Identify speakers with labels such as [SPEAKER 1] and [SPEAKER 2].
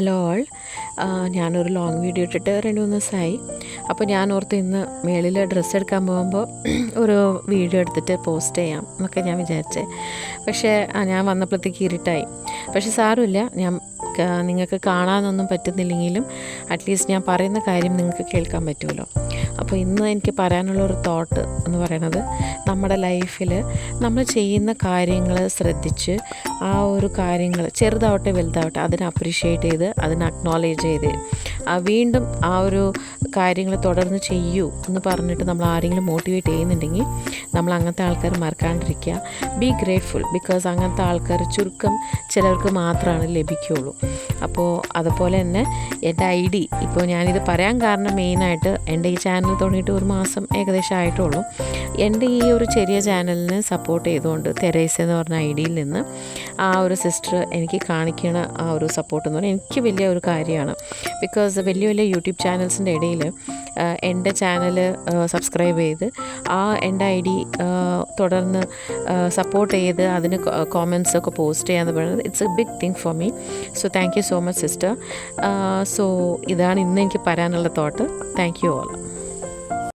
[SPEAKER 1] Hello all, ഞാനൊരു long video ഇട്ടിട്ട് 2-3 ദിവസമായി. അപ്പോൾ ഞാൻ ഓർത്ത് ഇന്ന് മേളിൽ ഡ്രസ്സ് എടുക്കാൻ പോകുമ്പോൾ ഒരു വീഡിയോ എടുത്തിട്ട് പോസ്റ്റ് ചെയ്യാം എന്നൊക്കെ ഞാൻ വിചാരിച്ചേ. പക്ഷേ ഞാൻ വന്നപ്പോഴത്തേക്ക് ഇരുട്ടായി. പക്ഷേ സാരമില്ല, നിങ്ങൾക്ക് കാണാനൊന്നും പറ്റുന്നില്ലെങ്കിലും അറ്റ്ലീസ്റ്റ് ഞാൻ പറയുന്ന കാര്യം നിങ്ങൾക്ക് കേൾക്കാൻ പറ്റുമല്ലോ. അപ്പോൾ ഇന്ന് എനിക്ക് പറയാനുള്ളൊരു തോട്ട് എന്ന് പറയുന്നത്, നമ്മുടെ ലൈഫിൽ നമ്മൾ ചെയ്യുന്ന കാര്യങ്ങൾ ശ്രദ്ധിച്ച് ആ ഒരു കാര്യങ്ങൾ ചെറുതാവട്ടെ വലുതാവട്ടെ അതിനെ അപ്രീഷിയേറ്റ് ചെയ്ത് അതിനെ അക്നോളേജ് ചെയ്ത് വീണ്ടും ആ ഒരു കാര്യങ്ങൾ തുടർന്ന് ചെയ്യൂ എന്ന് പറഞ്ഞിട്ട് നമ്മൾ ആരെങ്കിലും മോട്ടിവേറ്റ് ചെയ്യുന്നുണ്ടെങ്കിൽ നമ്മൾ അങ്ങനത്തെ ആൾക്കാർ മറക്കാണ്ടിരിക്കുക. ബി ഗ്രേറ്റ്ഫുൾ, ബിക്കോസ് അങ്ങനത്തെ ആൾക്കാർ ചുരുക്കം ചിലർക്ക് മാത്രമാണ് ലഭിക്കുകയുള്ളൂ. അപ്പോൾ അതുപോലെ തന്നെ എൻ്റെ ID ഇപ്പോൾ ഞാനിത് പറയാൻ കാരണം മെയിനായിട്ട് എൻ്റെ ഈ ചാനൽ തുടങ്ങിയിട്ട് 1 മാസം ഏകദേശം ആയിട്ടുള്ളൂ. എൻ്റെ ഈ ഒരു ചെറിയ ചാനലിനെ സപ്പോർട്ട് ചെയ്തുകൊണ്ട് തെരേസ എന്ന് പറഞ്ഞ ID-യിൽ നിന്ന് ആ ഒരു സിസ്റ്റർ എനിക്ക് കാണിക്കണ ആ ഒരു സപ്പോർട്ട് എന്ന് പറഞ്ഞാൽ എനിക്ക് വലിയ ഒരു കാര്യമാണ്. ബിക്കോസ് വലിയ വലിയ യൂട്യൂബ് ചാനൽസിൻ്റെ ഇടയിൽ എൻ്റെ ചാനൽ സബ്സ്ക്രൈബ് ചെയ്ത് എൻ്റെ ID തുടർന്ന് സപ്പോർട്ട് ചെയ്ത് അതിന് കോമെൻറ്റ്സ് ഒക്കെ പോസ്റ്റ് ചെയ്യാന്ന് പറയുന്നത് it's a big thing for me. So thank you so much sister. So ഇതാണ് ഇന്ന് എനിക്ക് പറയാനുള്ള തോട്ട്. Thank you all.